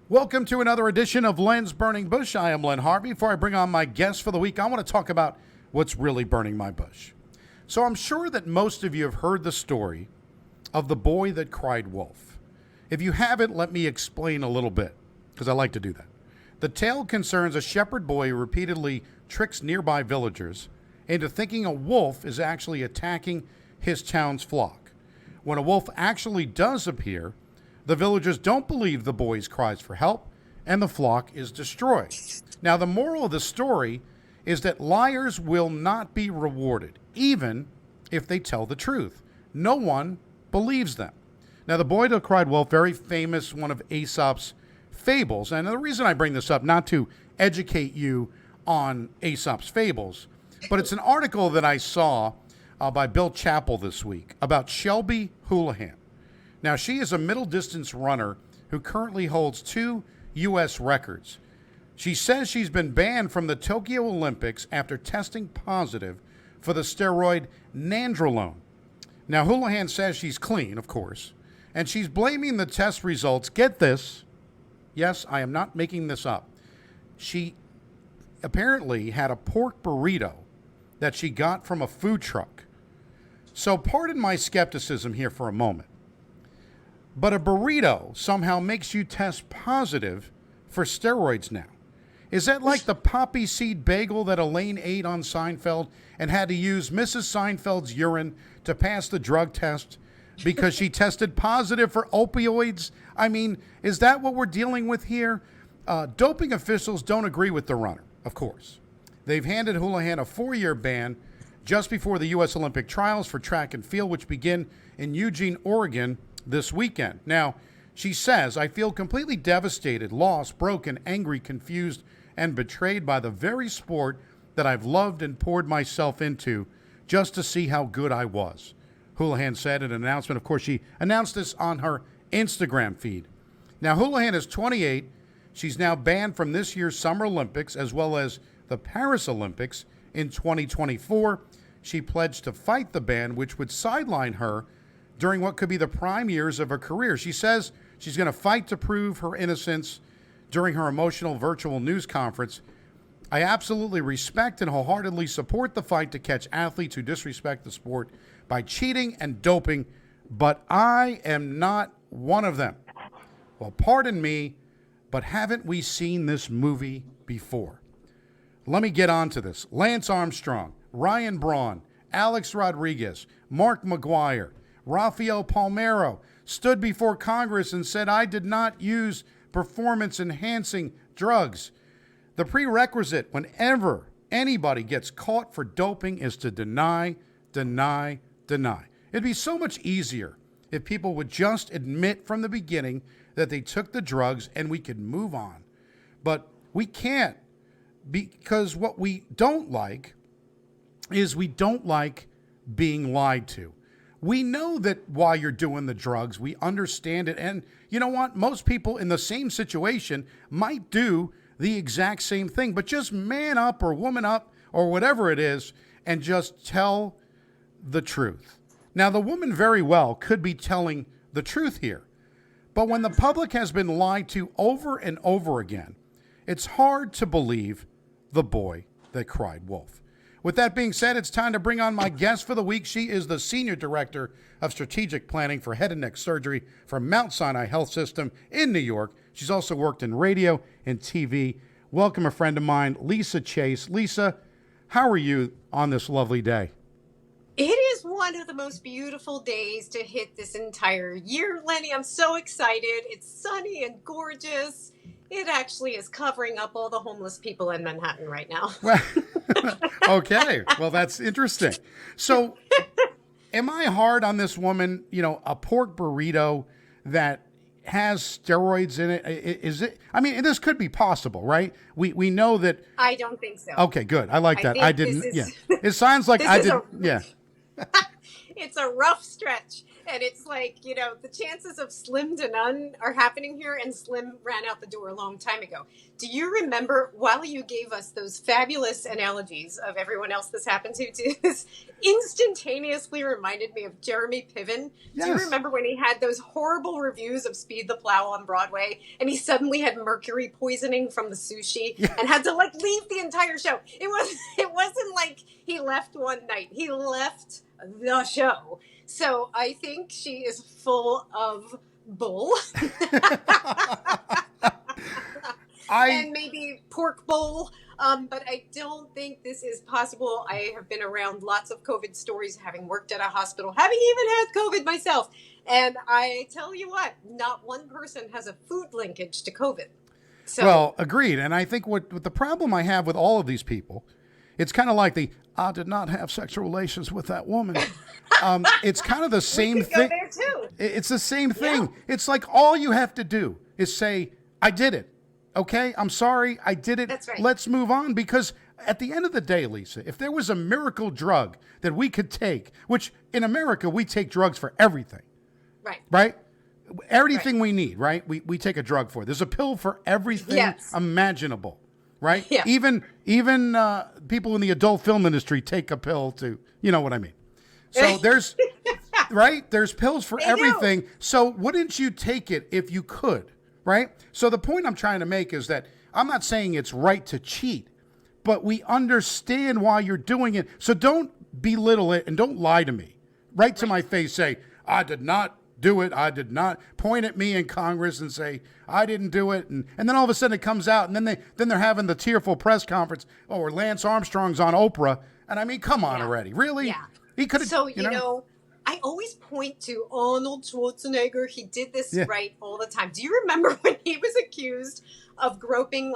Welcome to another edition of Len's Burning Bush. I am Len Harvey. Before I bring on my guest for the week, I want to talk about what's really burning my bush. So I'm sure that most of you have heard the story of the boy that cried wolf. If you haven't, let me explain a little bit, because I like to do that. The tale concerns a shepherd boy who repeatedly tricks nearby villagers into thinking a wolf is actually attacking his town's flock. When a wolf actually does appear, the villagers don't believe the boy's cries for help, and the flock is destroyed. Now, the moral of the story is that liars will not be rewarded, even if they tell the truth. No one believes them. Now, the boy that cried wolf, very famous, one of Aesop's fables. And the reason I bring this up, not to educate you on Aesop's fables, but it's an article that I saw by Bill Chappell this week about Shelby Houlihan. Now, she is a middle distance runner who currently holds 2 U.S. records. She says she's been banned from the Tokyo Olympics after testing positive for the steroid nandrolone. Now, Houlihan says she's clean, of course, and she's blaming the test results. Get this. Yes, I am not making this up. She apparently had a pork burrito that she got from a food truck. So pardon my skepticism here for a moment. But a burrito somehow makes you test positive for steroids now. Is that like the poppy seed bagel that Elaine ate on Seinfeld and had to use Mrs. Seinfeld's urine to pass the drug test because she tested positive for opioids? I mean, is that what we're dealing with here? Doping officials don't agree with the runner, of course. They've handed Houlihan a 4-year ban just before the U.S. Olympic trials for track and field, which begin in Eugene, Oregon, this weekend. Now, she says, I feel completely devastated, lost, broken, angry, confused, and betrayed by the very sport that I've loved and poured myself into just to see how good I was, Houlihan said in an announcement. Of course, she announced this on her Instagram feed. Now, Houlihan is 28. She's now banned from this year's Summer Olympics as well as the Paris Olympics in 2024. She pledged to fight the ban, which would sideline her during what could be the prime years of her career. She says she's going to fight to prove her innocence during her emotional virtual news conference. I absolutely respect and wholeheartedly support the fight to catch athletes who disrespect the sport by cheating and doping, but I am not one of them. Well, pardon me, but haven't we seen this movie before? Let me get on to this. Lance Armstrong, Ryan Braun, Alex Rodriguez, Mark McGuire, Rafael Palmeiro stood before Congress and said, I did not use performance-enhancing drugs. The prerequisite whenever anybody gets caught for doping is to deny, deny, deny. It'd be so much easier if people would just admit from the beginning that they took the drugs and we could move on. But we can't, because what we don't like is we don't like being lied to. We know that while you're doing the drugs, we understand it. And you know what? Most people in the same situation might do the exact same thing, but just man up or woman up or whatever it is and just tell the truth. Now, the woman very well could be telling the truth here, but when the public has been lied to over and over again, it's hard to believe the boy that cried wolf. With that being said, it's time to bring on my guest for the week. She is the Senior Director of Strategic Planning for Head and Neck Surgery for Mount Sinai Health System in New York. She's also worked in radio and TV. Welcome a friend of mine, Lisa Chase. Lisa, how are you on this lovely day? It is one of the most beautiful days to hit this entire year, Lenny. I'm so excited. It's sunny and gorgeous. It actually is covering up all the homeless people in Manhattan right now. Well, okay. Well, that's interesting. So am I hard on this woman? You know, a pork burrito that has steroids in it. Is it? I mean, this could be possible, right? We know that. I don't think so. Okay, good. I like that. I didn't. Is, yeah. It sounds like I did. Yeah. It's a rough stretch And it's like, the chances of slim to none are happening here, and Slim ran out the door a long time ago. Do you remember, while you gave us those fabulous analogies of everyone else this happened to, this instantaneously reminded me of Jeremy Piven. Yes. Do you remember when he had those horrible reviews of Speed the Plow on Broadway, and he suddenly had mercury poisoning from the sushi and had to leave the entire show? It wasn't like he left one night. He left the show. So I think she is full of bull. And maybe pork bowl. But I don't think this is possible. I have been around lots of COVID stories, having worked at a hospital, having even had COVID myself. And I tell you what, not one person has a food linkage to COVID. So, well, agreed. And I think what the problem I have with all of these people, it's kind of like I did not have sexual relations with that woman. It's kind of the same thing. Go there too. It's the same thing. Yeah. It's like all you have to do is say, I did it. Okay, I'm sorry, I did it. That's right. Let's move on, because at the end of the day, Lisa, if there was a miracle drug that we could take, which in America, we take drugs for everything. Right. Right? Everything we need, right? We take a drug for. There's a pill for everything imaginable, right? Yeah. Even people in the adult film industry take a pill to, you know what I mean? So there's, right? There's pills for everything. So wouldn't you take it if you could, right? So the point I'm trying to make is that I'm not saying it's right to cheat, but we understand why you're doing it. So don't belittle it and don't lie to me. Right to my face, say, I did not do it. I did not. Point at me in Congress and say, I didn't do it. And then all of a sudden it comes out, and then they're having the tearful press conference. Oh, or Lance Armstrong's on Oprah. And I mean, come on already. Really? Yeah. He could have. So, you know, I always point to Arnold Schwarzenegger. He did this right all the time. Do you remember when he was accused of groping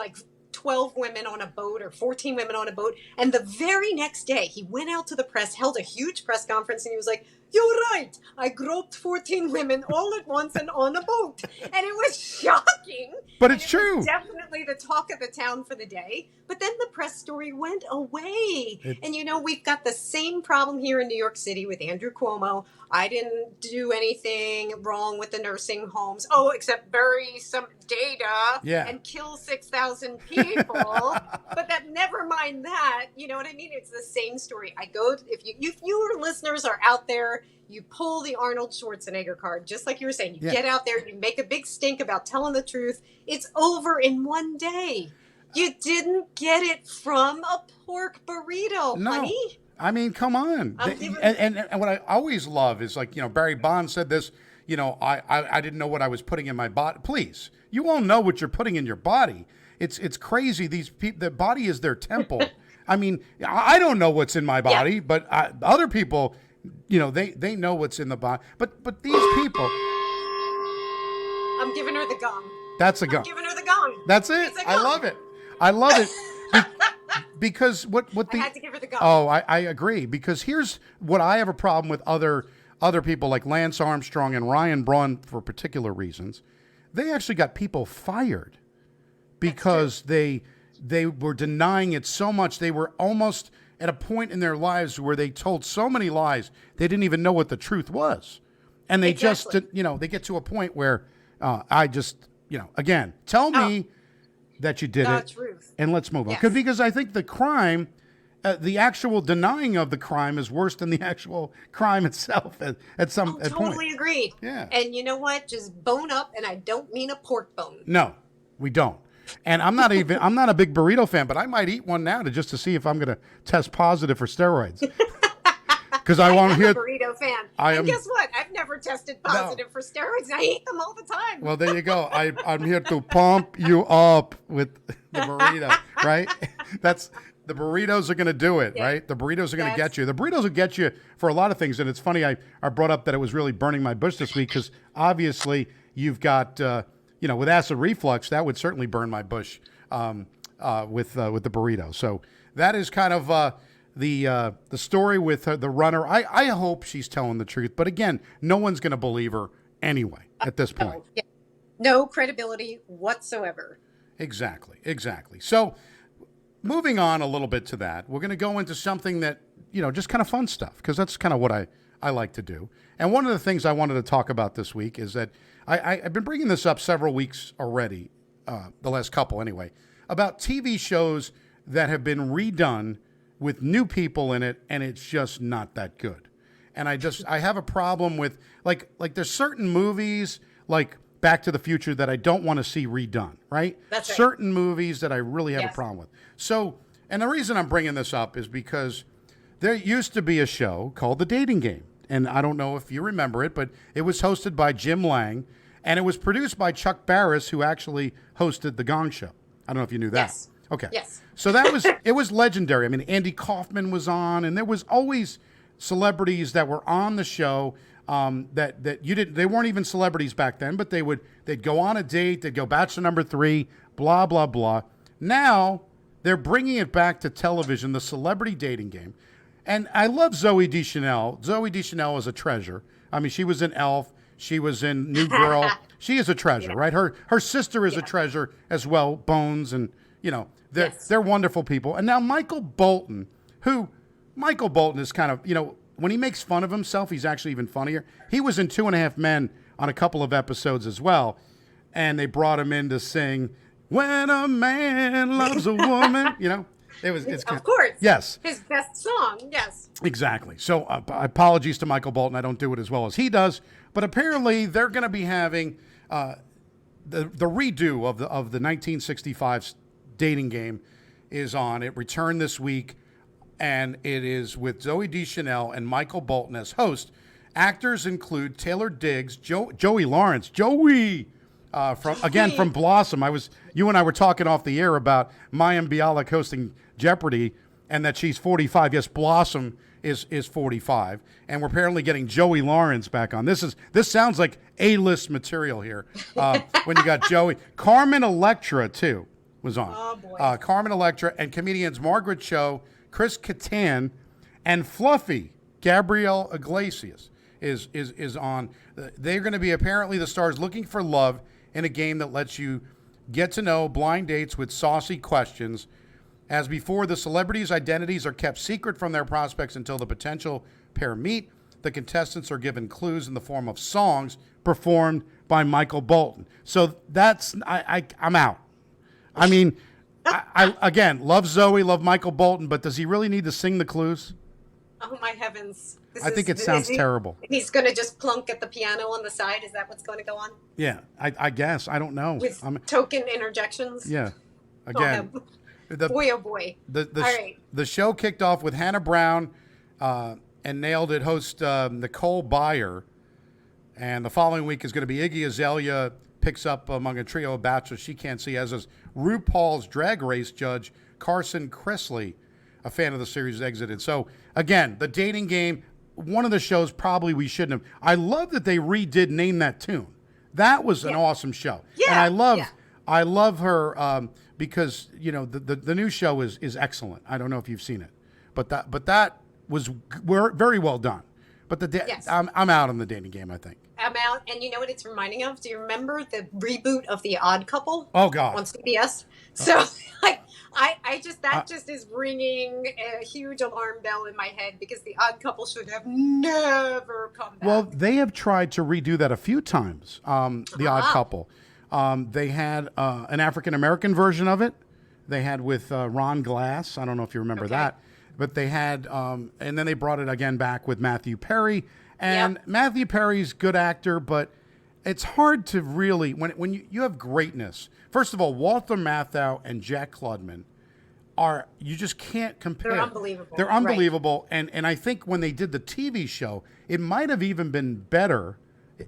12 women on a boat or 14 women on a boat? And the very next day, he went out to the press, held a huge press conference, and he was like, "You're right. I groped 14 women all at once and on a boat." And it was shocking. But it's true. It was definitely the talk of the town for the day. But then the press story went away. And, we've got the same problem here in New York City with Andrew Cuomo. I didn't do anything wrong with the nursing homes. Oh, except bury some data and kill 6,000 people. But never mind that. You know what I mean? It's the same story. If your listeners are out there, you pull the Arnold Schwarzenegger card, just like you were saying. You get out there, you make a big stink about telling the truth. It's over in one day. You didn't get it from a pork burrito, honey. I mean, come on. And what I always love is Barry Bonds said this, I didn't know what I was putting in my body. Please, you all know what you're putting in your body. It's crazy. These people, the body is their temple. I mean, I don't know what's in my body, but other people, they know what's in the body. But these people. I'm giving her the gong. That's a gong. I'm giving her the gong. That's it. I love it. I love it. Because I had to give her the gong. Oh, I agree. Because here's what I have a problem with other people like Lance Armstrong and Ryan Braun for particular reasons. They actually got people fired because they were denying it so much. They were almost at a point in their lives where they told so many lies they didn't even know what the truth was, and they just they get to a point where again, tell me that you did it, truth. And let's move on. Because I think the crime, the actual denying of the crime is worse than the actual crime itself at some point. Totally agreed. Yeah. And you know what? Just bone up, and I don't mean a pork bone. No, we don't. And I'm not a big burrito fan, but I might eat one now to see if I'm going to test positive for steroids. Because I want to hear. I'm a burrito fan. Guess what? I've never tested positive for steroids, and I eat them all the time. Well, there you go. I'm here to pump you up with the burrito, right? The burritos are going to do it, right? The burritos are going to get you. The burritos will get you for a lot of things. And it's funny, I brought up that it was really burning my bush this week because obviously you've got, with acid reflux, that would certainly burn my bush with the burrito. So that is kind of the story with the runner. I hope she's telling the truth. But again, no one's going to believe her anyway at this point. No credibility whatsoever. Exactly. So moving on a little bit to that, we're going to go into something that, just kind of fun stuff, because that's kind of what I I like to do. And one of the things I wanted to talk about this week is that I've been bringing this up several weeks already, the last couple anyway, about TV shows that have been redone with new people in it, and it's just not that good. And I have a problem with, like there's certain movies, like Back to the Future, that I don't want to see redone, right? That's right. Certain movies that I really have a Yes. problem with. So, and the reason I'm bringing this up is because there used to be a show called The Dating Game. And I don't know if you remember it, but it was hosted by Jim Lang, and it was produced by Chuck Barris, who actually hosted The Gong Show. I don't know if you knew that. Yes. Okay. Yes. So it was legendary. I mean, Andy Kaufman was on, and there was always celebrities that were on the show that you didn't. They weren't even celebrities back then, but they'd go on a date, they'd go bachelor number 3, blah blah blah. Now they're bringing it back to television, the celebrity dating game. And I love Zooey Deschanel. Zooey Deschanel is a treasure. I mean, she was in Elf. She was in New Girl. She is a treasure, right? Her sister is a treasure as well, Bones, and they're wonderful people. And now Michael Bolton is kind of, when he makes fun of himself, he's actually even funnier. He was in 2.5 Men on a couple of episodes as well, and they brought him in to sing "When a Man Loves a Woman." It's of course. Yes. His best song. Yes. Exactly. So apologies to Michael Bolton. I don't do it as well as he does. But apparently they're going to be having the redo of the 1965 dating game is on. It returned this week, and it is with Zooey Deschanel and Michael Bolton as host. Actors include Taylor Diggs, Joey Lawrence, from Blossom. You and I were talking off the air about Mayim Bialik hosting Jeopardy, and that she's 45. Yes, Blossom is 45, and we're apparently getting Joey Lawrence back on. This sounds like A-list material here. When you got Joey, Carmen Electra too was on. Oh boy. Carmen Electra and comedians Margaret Cho, Chris Kattan, and Fluffy Gabrielle Iglesias is on. They're going to be apparently the stars looking for love in a game that lets you get to know blind dates with saucy questions. As before, the celebrities' identities are kept secret from their prospects until the potential pair meet. The contestants are given clues in the form of songs performed by Michael Bolton. So I'm out. I mean, I again love Zoe, love Michael Bolton, but does he really need to sing the clues? Oh my heavens! I think it sounds terrible. He's going to just plunk at the piano on the side. Is that what's going to go on? Yeah, I guess. I don't know. With token interjections. Yeah. Again. Boy, oh boy. All right. The show kicked off with Hannah Brown and nailed it host Nicole Byer. And the following week is going to be Iggy Azalea picks up among a trio of bachelors she can't see, as is RuPaul's Drag Race judge Carson Kressley, a fan of the series, exited. So, again, the dating game, one of the shows probably we shouldn't have. I love that they redid Name That Tune. That was an awesome show. Yeah. And I love her because, the new show is excellent. I don't know if you've seen it. But that was very well done. But I'm out on the dating game, I think. I'm out, and you know what it's reminding of? Do you remember the reboot of The Odd Couple? Oh God, on CBS. So, that just is ringing a huge alarm bell in my head, because The Odd Couple should have never come back. Well, they have tried to redo that a few times. The Odd Couple. They had an African American version of it. They had with Ron Glass. I don't know if you remember that, but they had, and then they brought it again back with Matthew Perry. And Matthew Perry's good actor, but it's hard to really, when you have greatness. First of all, Walter Matthau and Jack Klugman you just can't compare. They're unbelievable. They're unbelievable. Right. And I think when they did the TV show, it might have even been better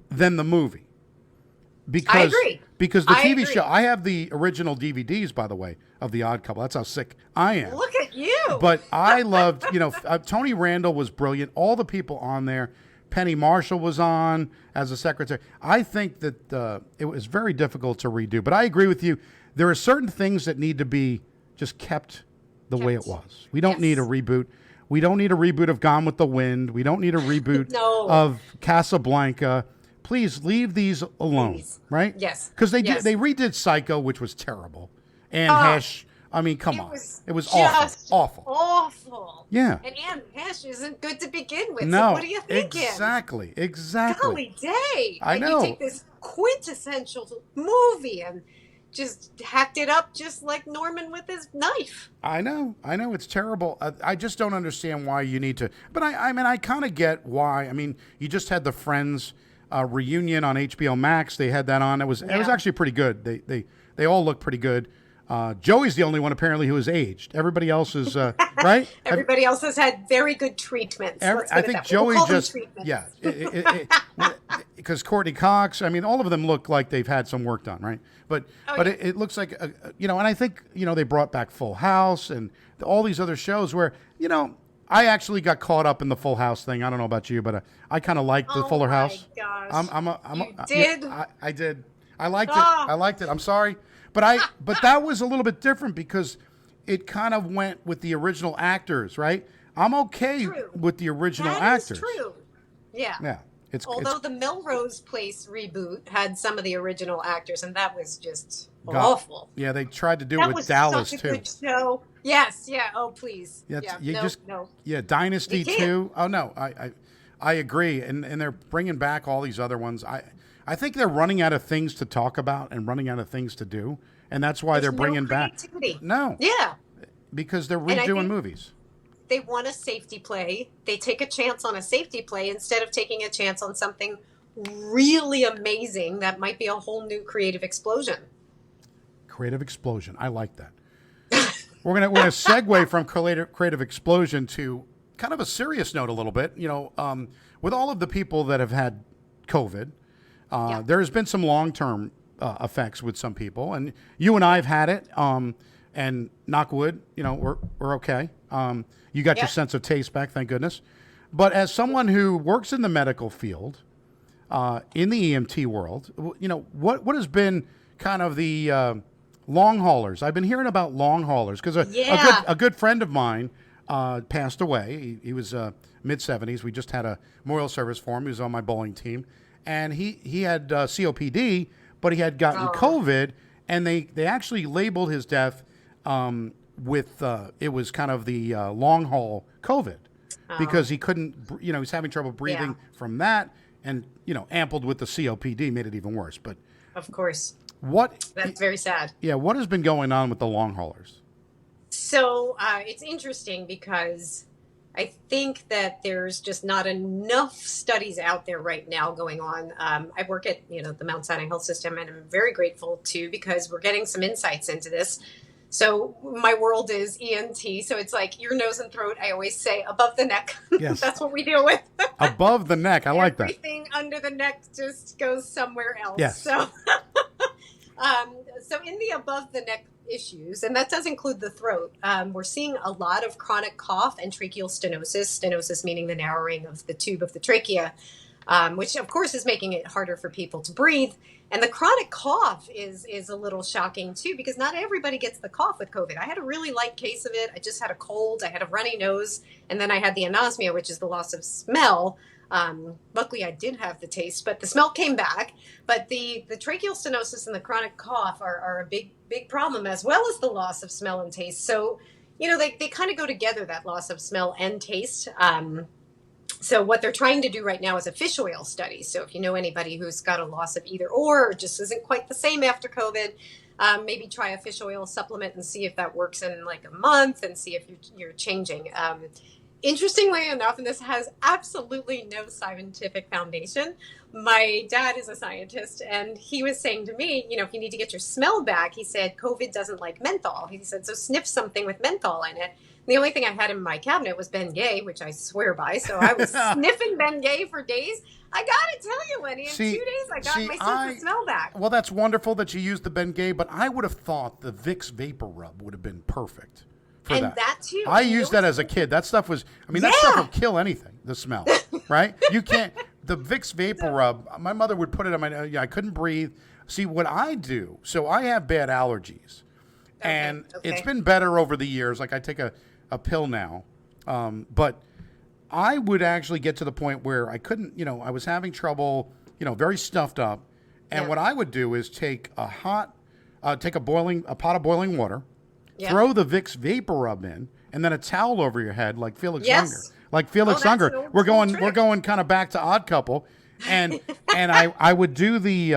than the movie. Because, I agree. Because the TV show, I have the original DVDs, by the way, of The Odd Couple. That's how sick I am. Look at you. But I loved, Tony Randall was brilliant. All the people on there. Penny Marshall was on as a secretary. I think that it was very difficult to redo. But I agree with you. There are certain things that need to be just kept the way it was. We don't need a reboot. We don't need a reboot of Gone with the Wind. We don't need a reboot of Casablanca. Please leave these alone, right? Yes. Because they redid Psycho, which was terrible, and Hesh. I mean, come It on. was It was awful. just Awful. awful. Yeah. And Anne Hesh isn't good to begin with. So what No. are you thinking? Exactly. Exactly. Golly day. I You take know. this quintessential movie and just hacked it up just like Norman with his knife. I know. I know. It's terrible. I just don't understand why you need to. But I mean, I kind of get why. I mean, you just had the Friends reunion on HBO Max. They had that on. It was Yeah. actually pretty good. They all look pretty good. Joey's the only one apparently who is aged. Everybody else is right. Everybody else has had very good treatments. Let's put I it think that way. We'll Joey call them just treatments. yeah, because Courtney Cox. I mean, all of them look like they've had some work done, right? But Oh, yeah. it looks like and I think they brought back Full House and all these other shows where I actually got caught up in the Full House thing. I don't know about you, but I kind of liked the Oh Fuller my House. gosh. You Yeah, did? I did. I liked it. Ah. I liked it. I'm sorry, but that was a little bit different because it kind of went with the original actors, right? I'm okay True. with the original That is actors. true. Yeah. Yeah, Although the Melrose Place reboot had some of the original actors, and that was just God. awful. Yeah, they tried to do it That with was Dallas such a too. good show. Yes, yeah. Oh, please. Yeah, Yeah, you no, just no. yeah, Dynasty You can't. too. Oh no, I agree, and they're bringing back all these other ones. I think they're running out of things to talk about and running out of things to do, and that's why There's they're bringing no back. creativity. No, Yeah. because they're I redoing think- movies. They want a safety play. They take a chance on a safety play instead of taking a chance on something really amazing that might be a whole new creative explosion. Creative explosion. I like that. We're gonna segue from creative explosion to kind of a serious note a little bit. With all of the people that have had COVID, Yeah. there has been some long-term effects with some people, and you and I have had it. And knock wood, we're okay. You got Yeah. your sense of taste back, thank goodness. But as someone who works in the medical field, in the EMT world, what has been kind of the long haulers? I've been hearing about long haulers because Yeah. a good friend of mine passed away. He was mid-70s. We just had a memorial service for him. He was on my bowling team, and he had COPD, but he had gotten Oh. COVID, and they actually labeled his death with it was kind of the long haul COVID because he couldn't, he was having trouble breathing Yeah. from that, and ampled with the COPD made it even worse. But Of course. what? That's very sad. Yeah, what has been going on with the long haulers? So it's interesting because I think that there's just not enough studies out there right now going on. I work at the Mount Sinai Health System, and I'm very grateful too because we're getting some insights into this. So my world is ENT, so it's like ear, nose, and throat. I always say above the neck. Yes. That's what we deal with. Above the neck, I like that. Everything under the neck just goes somewhere else. Yes. So, so in the above the neck issues, and that does include the throat, we're seeing a lot of chronic cough and tracheal stenosis. Stenosis meaning the narrowing of the tube of the trachea, which of course is making it harder for people to breathe. And the chronic cough is a little shocking too, because not everybody gets the cough with COVID. I had a really light case of it. I just had a cold. I had a runny nose, and then I had the anosmia, which is the loss of smell. Luckily, I did have the taste, but the smell came back. But the tracheal stenosis and the chronic cough are a big problem, as well as the loss of smell and taste. So, they kind of go together, that loss of smell and taste. So what they're trying to do right now is a fish oil study. So if you know anybody who's got a loss of either or just isn't quite the same after COVID, maybe try a fish oil supplement and see if that works in like a month and see if you're changing. Interestingly enough, and this has absolutely no scientific foundation, my dad is a scientist, and he was saying to me, if you need to get your smell back, he said, COVID doesn't like menthol. He said, so sniff something with menthol in it. The only thing I had in my cabinet was Bengay, which I swear by. So I was sniffing Bengay for days. I got to tell you, Lenny, in 2 days I got my sense of smell back. Well, that's wonderful that you used the Bengay, but I would have thought the Vicks Vapor Rub would have been perfect for And that. that too. I used that as a kid. That stuff was, that stuff will kill anything, the smell, right? You can't, the Vicks Vapor Rub, my mother would put it on my nose. I couldn't breathe. See, what I do, so I have bad allergies. And it's been better over the years. Like I take a pill now. But I would actually get to the point where I couldn't, I was having trouble, very stuffed up. And what I would do is take a pot of boiling water, Yeah. throw the Vicks Vapor Rub in, and then a towel over your head like Felix Unger. Yes. Like Oh, Felix that's Unger. an old We're school going trick. kind of back to Odd Couple. And I would do the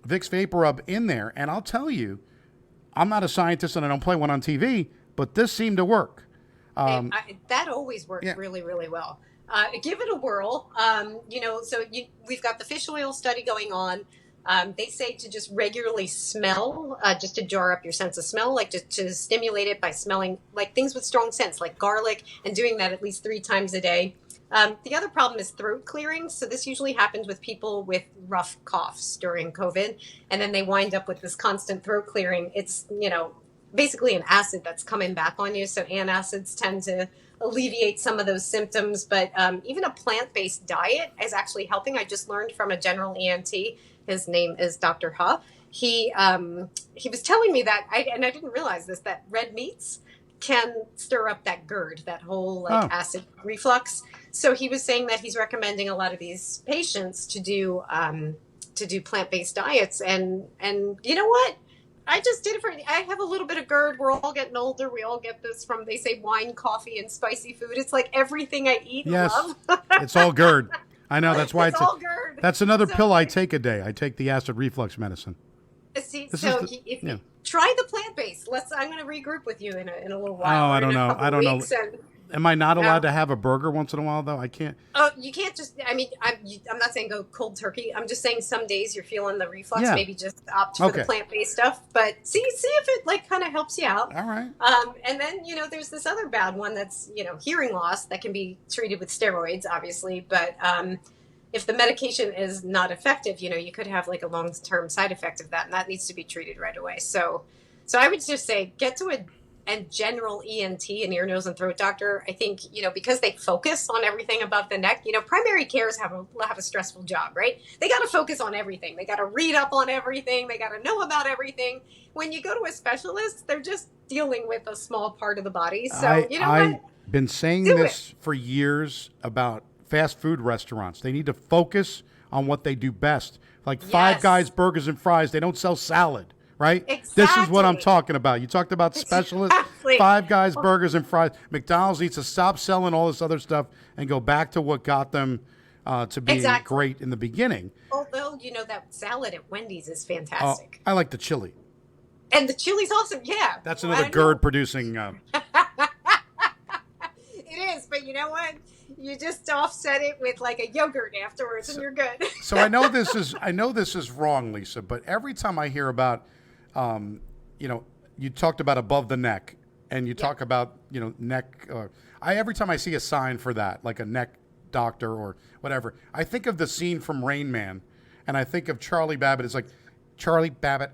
Vicks Vapor Rub in there, and I'll tell you, I'm not a scientist and I don't play one on TV, but this seemed to work. That always works Yeah. really, really well. Give it a whirl. We've got the fish oil study going on. They say to just regularly smell, just to jar up your sense of smell, like to stimulate it by smelling like things with strong scents, like garlic, and doing that at least 3 times a day. The other problem is throat clearing. So this usually happens with people with rough coughs during COVID, and then they wind up with this constant throat clearing. It's, basically an acid that's coming back on you. So antacids tend to alleviate some of those symptoms, but even a plant-based diet is actually helping. I just learned from a general ENT. His name is Dr. Ha. He was telling me that, and I didn't realize this, that red meats can stir up that GERD, that whole acid reflux. So he was saying that he's recommending a lot of these patients to do plant-based diets, and you know what? I just did it I have a little bit of GERD. We're all getting older. We all get this from, they say, wine, coffee, and spicy food. It's like everything I eat and Yes, love. it's all GERD. I know, that's why it's all GERD. that's another So- pill I take a day. I take the acid reflux medicine. See, This so is the- if yeah. you try the plant-based, I'm going to regroup with you in a little while. Oh, I or don't in a know. couple I don't know. weeks, and Am I not allowed to have a burger once in a while, though? I can't. oh, you can't just. I mean, I'm not saying go cold turkey. I'm just saying some days you're feeling the reflux. Yeah. Maybe just opt for Okay. the plant-based stuff. But see if it like kind of helps you out. All right. And then there's this other bad one that's hearing loss that can be treated with steroids, obviously. But if the medication is not effective, you could have like a long-term side effect of that, and that needs to be treated right away. So I would just say get to a general ENT, an ear, nose, and throat doctor. I think, because they focus on everything above the neck, primary cares have a stressful job, right? They got to focus on everything. They got to read up on everything. They got to know about everything. When you go to a specialist, they're just dealing with a small part of the body. So, I've been saying Do this for years about fast food restaurants. They need to focus on what they do best. Like Five Yes. Guys Burgers and Fries, they don't sell salad, right? This is what I'm Exactly. talking about. You talked about specialists. Exactly. Five Guys Burgers and Fries. McDonald's needs to stop selling all this other stuff and go back to what got them to being Exactly. great in the beginning. Although, that salad at Wendy's is fantastic. I like the chili. And the chili's awesome. Yeah. That's Well, another I know. GERD producing. It is, but you know what? You just offset it with like a yogurt afterwards, and you're good. So I know this is wrong, Lisa, but every time I hear about, you talked about above the neck, and you talk about neck. Every time I see a sign for that, like a neck doctor or whatever, I think of the scene from Rain Man, and I think of Charlie Babbitt. It's like Charlie Babbitt,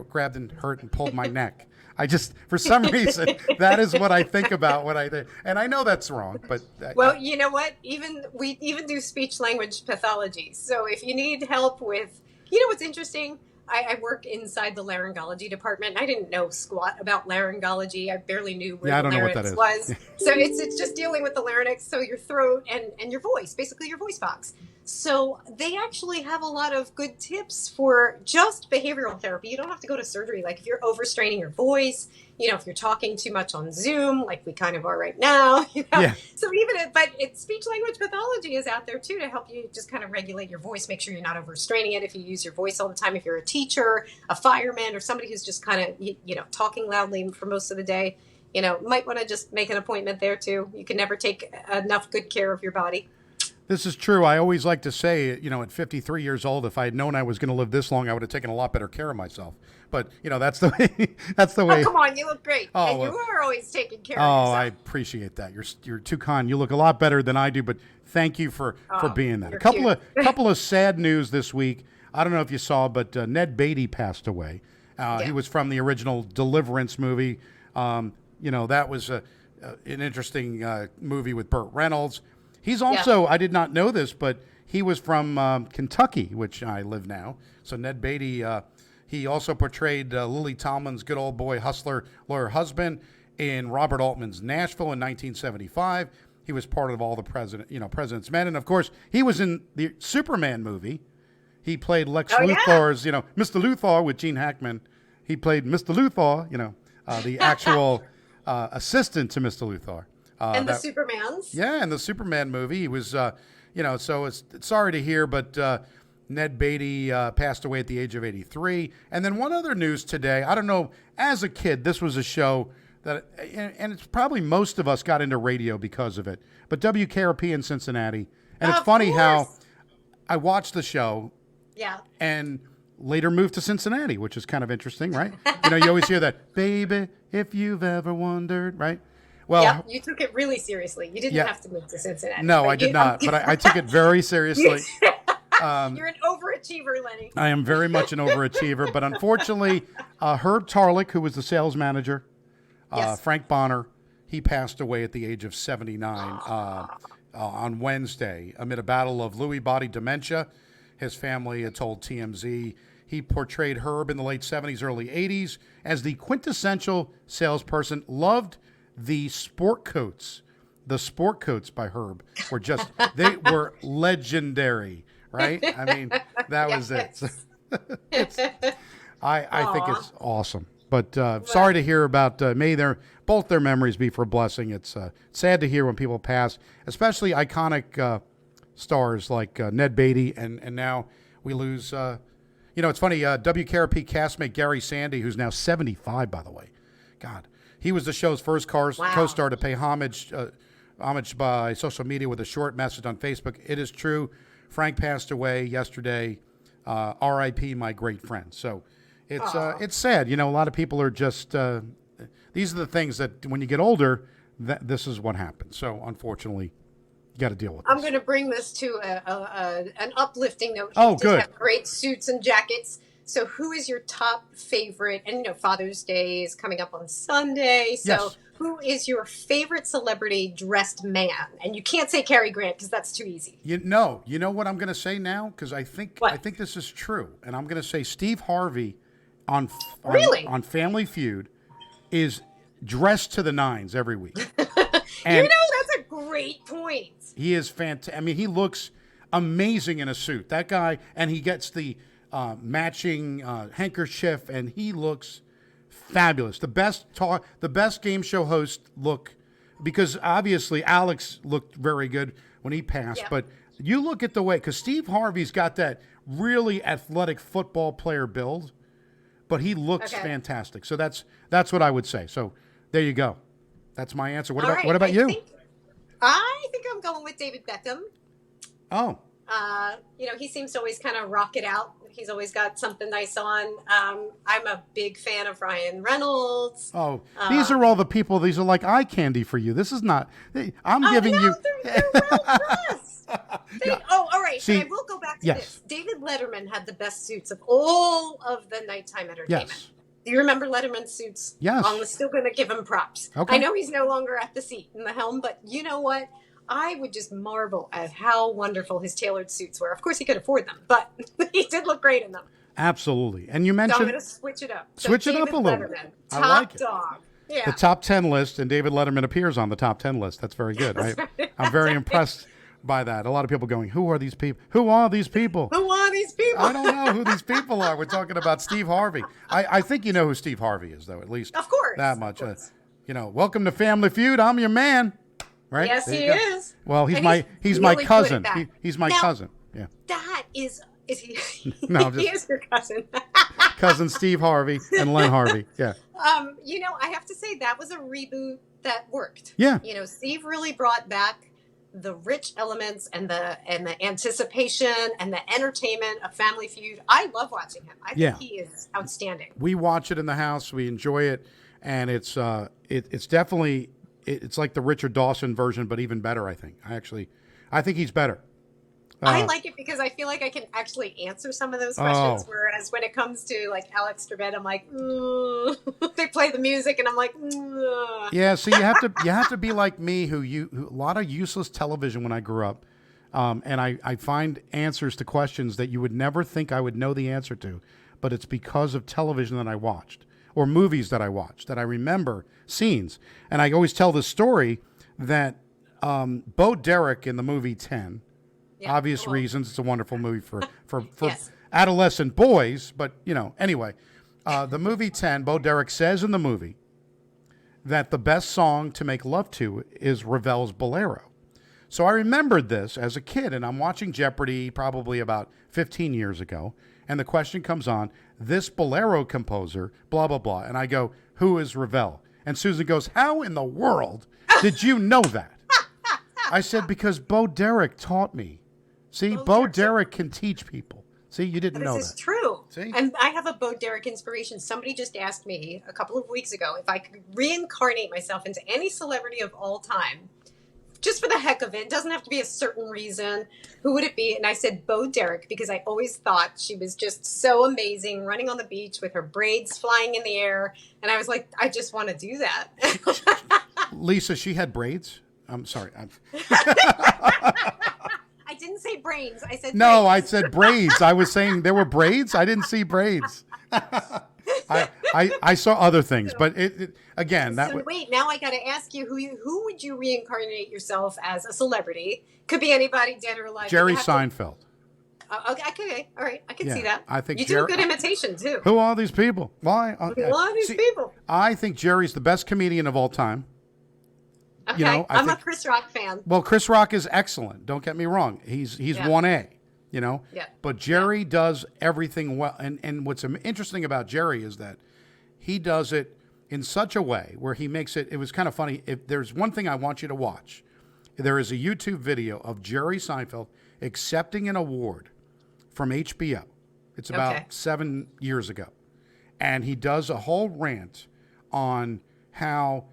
grabbed and hurt and pulled my neck. I just, for some reason, that is what I think about when I think, and I know that's wrong, but Well, you know what? We even do speech language pathology. So if you need help with, what's interesting? I work inside the laryngology department. I didn't know squat about laryngology. I barely knew where I the don't know what larynx that was. is. So it's just dealing with the larynx, so your throat and your voice, basically your voice box. So they actually have a lot of good tips for just behavioral therapy. You don't have to go to surgery. Like if you're overstraining your voice, if you're talking too much on Zoom, like we kind of are right now, Yeah. So speech language pathology is out there too to help you just kind of regulate your voice, make sure you're not overstraining it. If you use your voice all the time, if you're a teacher, a fireman, or somebody who's just kind of, talking loudly for most of the day, might want to just make an appointment there too. You can never take enough good care of your body. This is true. I always like to say, at 53 years old, if I had known I was going to live this long, I would have taken a lot better care of myself. But that's the way. That's the way. Oh, come on, you look great, Oh, and well. you are always taking care of Oh, yourself. I appreciate that. You're too kind. You look a lot better than I do. But thank you for being that. you're Couple of sad news this week. I don't know if you saw, but Ned Beatty passed away. He was from the original Deliverance movie. That was an interesting movie with Burt Reynolds. He's also, I did not know this, but he was from Kentucky, which I live now. So Ned Beatty, he also portrayed Lily Tomlin's good old boy hustler lawyer husband in Robert Altman's Nashville in 1975. He was part of all the President's Men. And of course, he was in the Superman movie. He played Lex Luthor's, Mr. Luthor with Gene Hackman. He played Mr. Luthor, the actual assistant to Mr. Luthor. And the Supermans. Yeah, in the Superman movie, he was, so it's sorry to hear, but Ned Beatty passed away at the age of 83. And then one other news today, I don't know, as a kid, this was a show that, and it's probably most of us got into radio because of it, but WKRP in Cincinnati. And it's funny how I watched the show and later moved to Cincinnati, which is kind of interesting, right? You always hear that, baby, if you've ever wondered, right? Well, you took it really seriously. You didn't have to move to Cincinnati. No, I did not, but I took it very seriously. You're an overachiever, Lenny. I am very much an overachiever, but unfortunately, Herb Tarlick, who was the sales manager, Frank Bonner, he passed away at the age of 79 on Wednesday amid a battle of Lewy body dementia. His family had told TMZ he portrayed Herb in the late 70s, early 80s as the quintessential salesperson, loved the sport coats. The sport coats by Herb were they were legendary, right? I mean, that was it. I think it's awesome. But sorry to hear about, may both their memories be for a blessing. It's sad to hear when people pass, especially iconic stars like Ned Beatty, and now we lose, it's funny, WKRP castmate Gary Sandy, who's now 75, by the way. God. He was the show's first co-star to pay homage by social media with a short message on Facebook. It is true. Frank passed away yesterday. R.I.P. my great friend. So it's sad. A lot of people are just these are the things that when you get older, this is what happens. So unfortunately, you got to deal with. I'm going to bring this to an uplifting note. Oh, good. Have great suits and jackets. So who is your top favorite? And, Father's Day is coming up on Sunday. So who is your favorite celebrity dressed man? And you can't say Cary Grant because that's too easy. You know what I'm going to say now? Because I think this is true. And I'm going to say Steve Harvey on Family Feud is dressed to the nines every week. And that's a great point. He is fantastic. I mean, he looks amazing in a suit. That guy, and he gets the matching handkerchief, and he looks fabulous. The best game show host look, because obviously Alex looked very good when he passed, but you look at the way, because Steve Harvey's got that really athletic football player build, but he looks fantastic. So that's what I would say. So there you go. That's my answer. What about you? I think I'm going with David Beckham. Oh. He seems to always kind of rock it out. He's always got something nice on. I'm a big fan of Ryan Reynolds. Oh, these are all the people. These are like eye candy for you. This is not. I'm giving you. They're well dressed. All right. See, but I will go back to this. David Letterman had the best suits of all of the nighttime entertainment. Yes. Do you remember Letterman's suits? Yes. I'm still going to give him props. Okay. I know he's no longer at the seat in the helm, but you know what? I would just marvel at how wonderful his tailored suits were. Of course, he could afford them, but he did look great in them. Absolutely. And you mentioned... So I'm going to switch it up. Switch it up a little. Letterman, I like it. Top dog. Yeah. The top 10 list, and David Letterman appears on the top 10 list. That's very good. I'm very impressed by that. A lot of people going, who are these people? Who are these people? Who are these people? I don't know who these people are. We're talking about Steve Harvey. I think you know who Steve Harvey is, though, at least. Of course. That much. Welcome to Family Feud. I'm your man. Right? Yes, he is. Well, he's my cousin. He's my cousin. Yeah. That is he? No, he is your cousin. Cousin Steve Harvey and Len Harvey. Yeah. I have to say that was a reboot that worked. Yeah. Steve really brought back the rich elements and the anticipation and the entertainment of Family Feud. I love watching him. I think he is outstanding. We watch it in the house. We enjoy it, and it's definitely. It's like the Richard Dawson version, but even better, I think. I think he's better. I like it because I feel like I can actually answer some of those questions, whereas when it comes to like Alex Trebek, I'm like, they play the music, and I'm like, yeah. So you have to be like me, who a lot of useless television when I grew up, and I find answers to questions that you would never think I would know the answer to, but it's because of television that I watched. Or movies that I watched, that I remember scenes. And I always tell this story that Bo Derek in the movie 10, obvious reasons, it's a wonderful movie for adolescent boys, but, anyway, the movie 10, Bo Derek says in the movie, that the best song to make love to is Ravel's Bolero. So I remembered this as a kid, and I'm watching Jeopardy probably about 15 years ago, and the question comes on, this Bolero composer, blah, blah, blah. And I go, who is Ravel? And Susan goes, how in the world did you know that? I said, because Bo Derek taught me. See, Bo Derek can teach people. See, you didn't know that. This is true. See? And I have a Bo Derek inspiration. Somebody just asked me a couple of weeks ago if I could reincarnate myself into any celebrity of all time, just for the heck of it. It doesn't have to be a certain reason. Who would it be? And I said Bo Derek because I always thought she was just so amazing, running on the beach with her braids flying in the air. And I was like, I just want to do that. Lisa, she had braids? I'm sorry. I didn't say brains. I said no, braids. I said braids. I was saying there were braids. I didn't see braids. I saw other things, but again, that. So wait, now I got to ask you, who would you reincarnate yourself as a celebrity? Could be anybody, dead or alive. Jerry Seinfeld. Okay, all right, I can see that. I think you do a good imitation too. Who are these people? Why? Who are these people? I think Jerry's the best comedian of all time. Okay, you know, I'm a Chris Rock fan. Well, Chris Rock is excellent. Don't get me wrong. He's 1A, you know. Yeah. But Jerry does everything well. And what's interesting about Jerry is that he does it in such a way where he makes it. It was kind of funny. If there's one thing I want you to watch, there is a YouTube video of Jerry Seinfeld accepting an award from HBO. It's about 7 years ago. And he does a whole rant on how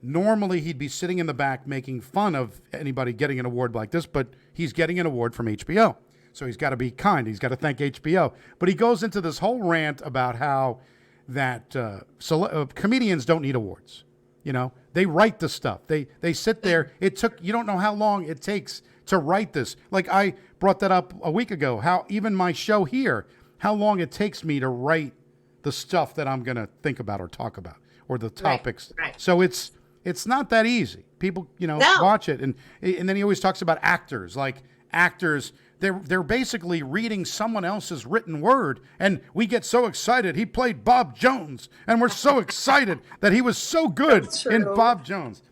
normally he'd be sitting in the back making fun of anybody getting an award like this, but he's getting an award from HBO. So he's got to be kind. He's got to thank HBO. But he goes into this whole rant about how that comedians don't need awards. You know, they write the stuff. They sit there. You don't know how long it takes to write this. Like I brought that up a week ago, how even my show here, how long it takes me to write the stuff that I'm going to think about or talk about or the topics. Right. So it's not that easy. People, watch it. And then he always talks about actors. Like actors, they're basically reading someone else's written word. And we get so excited. He played Bob Jones. And we're so excited that he was so good in Bob Jones.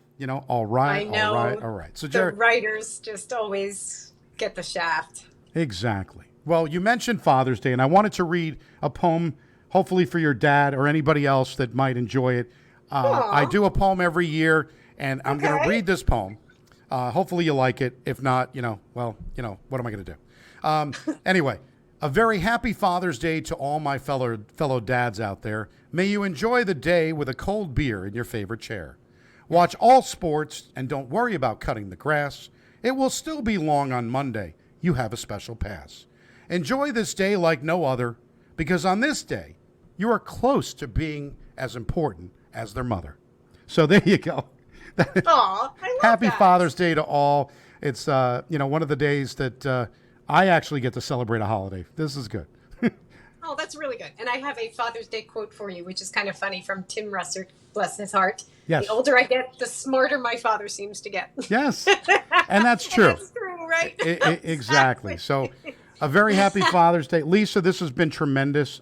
All right. So the writers just always get the shaft. Exactly. Well, you mentioned Father's Day, and I wanted to read a poem, hopefully for your dad or anybody else that might enjoy it. I do a poem every year, and I'm going to read this poem. Hopefully you like it. If not, what am I going to do? Anyway, a very happy Father's Day to all my fellow dads out there. May you enjoy the day with a cold beer in your favorite chair. Watch all sports and don't worry about cutting the grass. It will still be long on Monday. You have a special pass. Enjoy this day like no other, because on this day, you are close to being as important as their mother. So there you go. Aw, I love Happy that. Father's Day to all. It's one of the days that I actually get to celebrate a holiday. This is good. Oh, that's really good. And I have a Father's Day quote for you, which is kind of funny, from Tim Russert, bless his heart. Yes. The older I get, the smarter my father seems to get. Yes, and that's true. That's true, right? Exactly. So a very happy Father's Day. Lisa, this has been tremendous.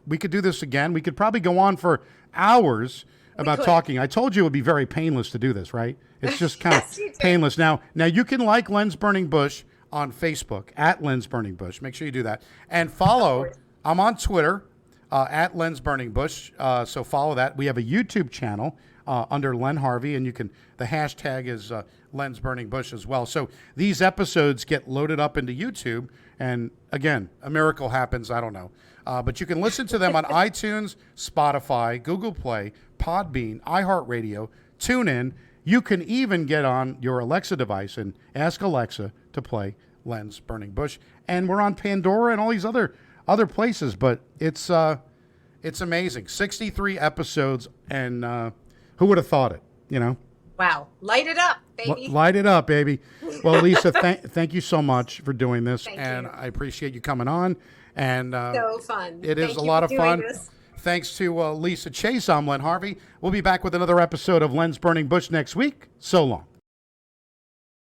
We could do this again. We could probably go on for hours about talking. I told you it would be very painless to do this, right? It's just kind of painless. Now you can like Lens Burning Bush on Facebook, at Lens Burning Bush. Make sure you do that. And follow, I'm on Twitter, at Lens Burning Bush. So follow that. We have a YouTube channel under Len Harvey, and the hashtag is Lens Burning Bush as well. So these episodes get loaded up into YouTube. And again, a miracle happens. I don't know. But you can listen to them on iTunes, Spotify, Google Play, Podbean, iHeartRadio, TuneIn. You can even get on your Alexa device and ask Alexa to play Lens Burning Bush. And we're on Pandora and all these other places. But it's amazing. 63 episodes, and who would have thought it, Wow. Light it up, baby. Light it up, baby. Well, Lisa, thank you so much for doing this. Thank and you. I appreciate you coming on. And So fun. It is Thank a you lot for of fun. doing this. Thanks to Lisa Chase. I'm Len Harvey. We'll be back with another episode of Lens Burning Bush next week. So long.